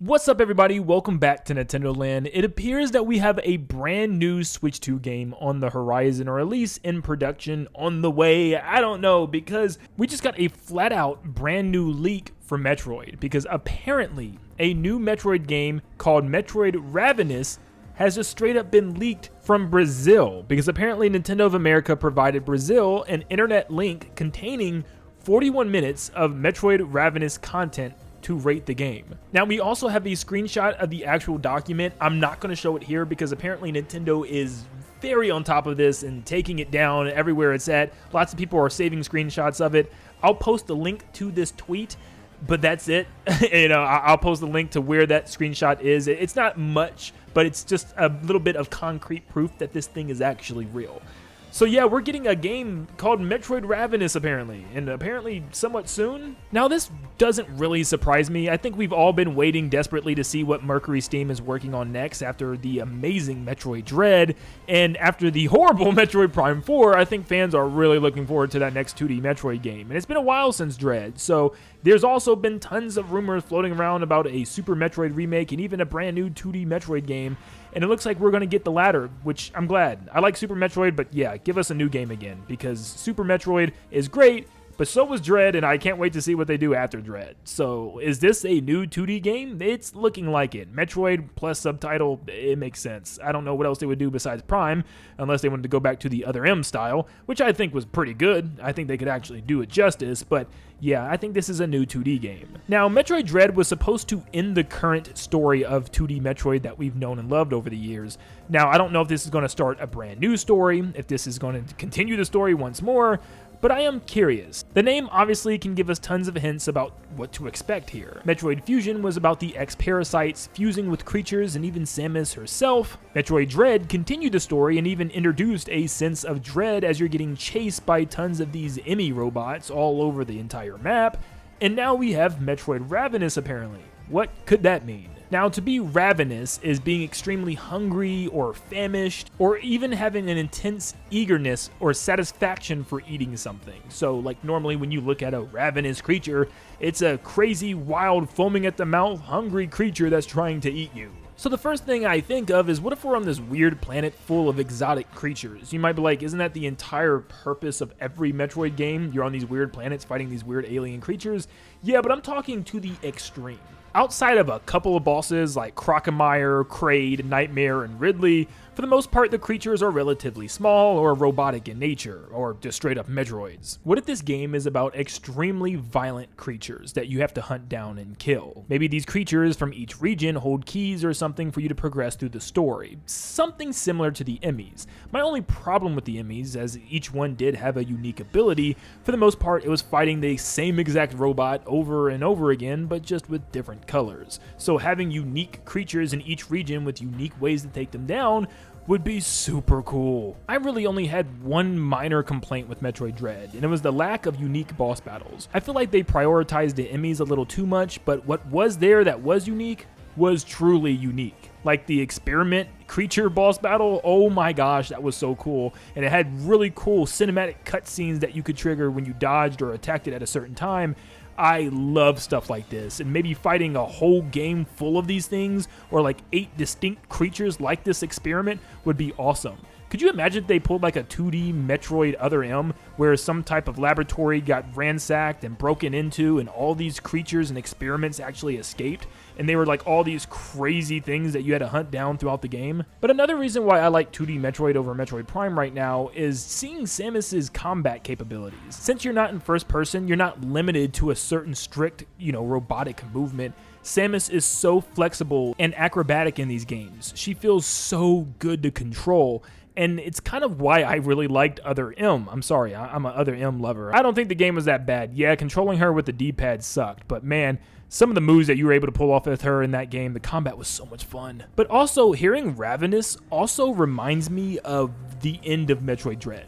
What's up, everybody? Welcome back to Nintendo Land. It appears that we have a brand new Switch 2 game on the horizon, or at least in production on the way. I don't know, because we just got a flat out brand new leak for Metroid, because apparently a new Metroid game called Metroid Ravenous has just straight up been leaked from Brazil, because apparently Nintendo of America provided Brazil an internet link containing 41 minutes of Metroid Ravenous content to rate the game. Now, we also have a screenshot of the actual document. I'm not going to show it here because apparently Nintendo is very on top of this and taking it down everywhere it's at. Lots of people are saving screenshots of it. I'll post the link to this tweet, but that's it. I'll post the link to where that screenshot is. It's not much, but it's just a little bit of concrete proof that this thing is actually real. So yeah, we're getting a game called Metroid Ravenous apparently, and apparently somewhat soon. Now, this doesn't really surprise me. I think we've all been waiting desperately to see what Mercury Steam is working on next after the amazing Metroid Dread, and after the horrible Metroid Prime 4, I think fans are really looking forward to that next 2D Metroid game. And it's been a while since Dread, so there's also been tons of rumors floating around about a Super Metroid remake and even a brand new 2D Metroid game. And it looks like we're going to get the latter, which I'm glad. I like Super Metroid, but yeah, give us a new game again, because Super Metroid is great, but so was Dread, and I can't wait to see what they do after Dread. So, is this a new 2D game? It's looking like it. Metroid plus subtitle, it makes sense. I don't know what else they would do besides Prime, unless they wanted to go back to the Other M style, which I think was pretty good. I think they could actually do it justice, but yeah, I think this is a new 2D game. Now, Metroid Dread was supposed to end the current story of 2D Metroid that we've known and loved over the years. Now, I don't know if this is going to start a brand new story, if this is going to continue the story once more, but I am curious. The name obviously can give us tons of hints about what to expect here. Metroid Fusion was about the X-Parasites fusing with creatures and even Samus herself. Metroid Dread continued the story and even introduced a sense of dread as you're getting chased by tons of these Emmy robots all over the entire map. And now we have Metroid Ravenous apparently. What could that mean? Now, to be ravenous is being extremely hungry or famished, or even having an intense eagerness or satisfaction for eating something. So, like normally when you look at a ravenous creature, it's a crazy, wild, foaming at the mouth, hungry creature that's trying to eat you. So the first thing I think of is, what if we're on this weird planet full of exotic creatures? You might be like, isn't that the entire purpose of every Metroid game? You're on these weird planets fighting these weird alien creatures? Yeah, but I'm talking to the extreme. Outside of a couple of bosses like Crocomire, Kraid, Nightmare, and Ridley, for the most part the creatures are relatively small or robotic in nature, or just straight up Metroids. What if this game is about extremely violent creatures that you have to hunt down and kill? Maybe these creatures from each region hold keys or something for you to progress through the story. Something similar to the Emmys. My only problem with the Emmys, as each one did have a unique ability, for the most part it was fighting the same exact robot over and over again, but just with different colors. So having unique creatures in each region with unique ways to take them down would be super cool. I really only had one minor complaint with Metroid Dread, and it was the lack of unique boss battles. I feel like they prioritized the Emmys a little too much, but what was there that was unique was truly unique. Like the experiment creature boss battle, oh my gosh, that was so cool. And it had really cool cinematic cutscenes that you could trigger when you dodged or attacked it at a certain time. I love stuff like this, and maybe fighting a whole game full of these things, or like 8 distinct creatures like this experiment, would be awesome. Could you imagine if they pulled like a 2D Metroid Other M, where some type of laboratory got ransacked and broken into, and all these creatures and experiments actually escaped, and they were like all these crazy things that you had to hunt down throughout the game? But another reason why I like 2D Metroid over Metroid Prime right now is seeing Samus's combat capabilities. Since you're not in first person, you're not limited to a certain strict, robotic movement. Samus is so flexible and acrobatic in these games. She feels so good to control, and it's kind of why I really liked Other M. I'm sorry, I'm an Other M lover. I don't think the game was that bad. Yeah, controlling her with the D-pad sucked, but man, some of the moves that you were able to pull off with her in that game, the combat was so much fun. But also, hearing Ravenous also reminds me of the end of Metroid Dread.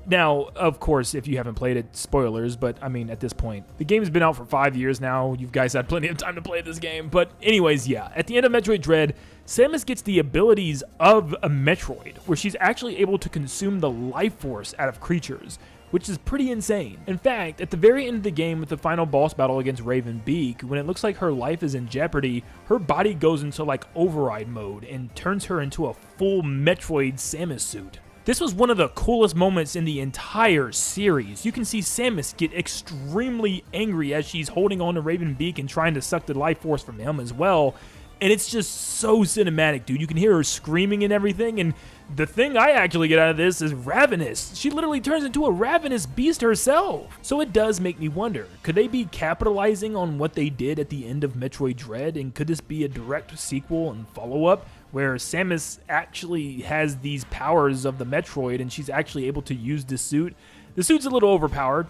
Now, of course, if you haven't played it, spoilers, but I mean, at this point, the game's been out for 5 years now. You guys had plenty of time to play this game. But anyways, yeah, at the end of Metroid Dread, Samus gets the abilities of a Metroid, where she's actually able to consume the life force out of creatures, which is pretty insane. In fact, at the very end of the game with the final boss battle against Raven Beak, when it looks like her life is in jeopardy, her body goes into like override mode and turns her into a full Metroid Samus suit. This was one of the coolest moments in the entire series. You can see Samus get extremely angry as she's holding on to Raven Beak and trying to suck the life force from him as well. And it's just so cinematic, dude. You can hear her screaming and everything. And the thing I actually get out of this is Ravenous. She literally turns into a ravenous beast herself. So it does make me wonder, could they be capitalizing on what they did at the end of Metroid Dread? And could this be a direct sequel and follow-up where Samus actually has these powers of the Metroid and she's actually able to use this suit? The suit's a little overpowered.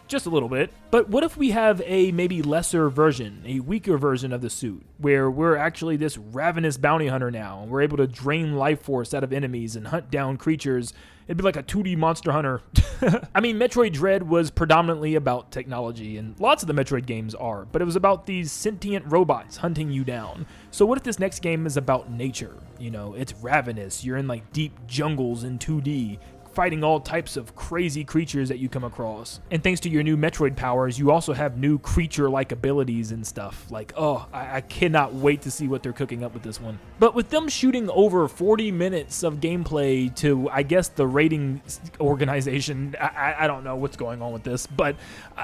Just a little bit. But what if we have a maybe lesser version, a weaker version of the suit, where we're actually this ravenous bounty hunter now, and we're able to drain life force out of enemies and hunt down creatures? It'd be like a 2D Monster Hunter. I mean, Metroid Dread was predominantly about technology, and lots of the Metroid games are, but it was about these sentient robots hunting you down. So what if this next game is about nature? You know, it's ravenous, you're in like deep jungles in 2D, fighting all types of crazy creatures that you come across. And thanks to your new Metroid powers, you also have new creature-like abilities and stuff. Like, oh, I cannot wait to see what they're cooking up with this one. But with them shooting over 40 minutes of gameplay to, I guess, the rating organization, I don't know what's going on with this, but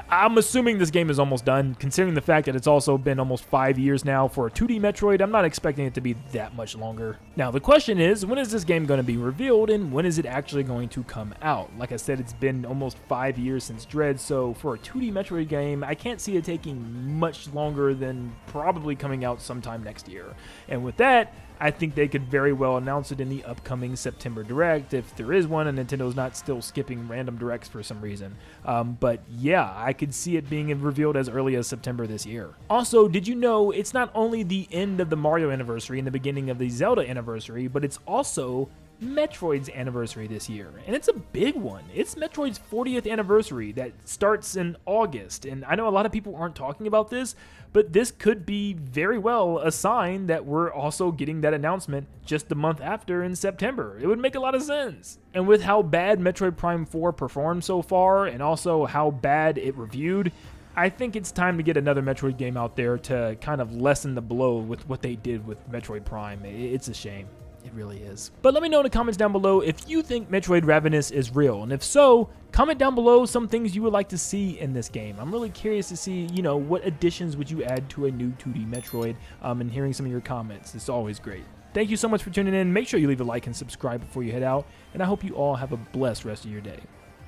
I'm assuming this game is almost done, considering the fact that it's also been almost 5 years now for a 2D Metroid. I'm not expecting it to be that much longer. Now, the question is, when is this game going to be revealed, and when is it actually going to come out? Like I said, it's been almost 5 years since Dread, so for a 2D Metroid game, I can't see it taking much longer than probably coming out sometime next year. And with that, I think they could very well announce it in the upcoming September Direct, if there is one and Nintendo's not still skipping random Directs for some reason. But yeah, I could see it being revealed as early as September this year. Also, did you know it's not only the end of the Mario anniversary and the beginning of the Zelda anniversary, but it's also Metroid's anniversary this year, and it's a big one. It's Metroid's 40th anniversary that starts in August, and I know a lot of people aren't talking about this, but this could be very well a sign that we're also getting that announcement just the month after in September. It would make a lot of sense. And with how bad Metroid Prime 4 performed so far, and also how bad it reviewed, I think it's time to get another Metroid game out there to kind of lessen the blow with what they did with Metroid Prime. It's a shame. It really is. But let me know in the comments down below if you think Metroid Ravenous is real. And if so, comment down below some things you would like to see in this game. I'm really curious to see, you know, what additions would you add to a new 2D Metroid, and hearing some of your comments. It's always great. Thank you so much for tuning in. Make sure you leave a like and subscribe before you head out. And I hope you all have a blessed rest of your day.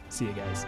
See you guys.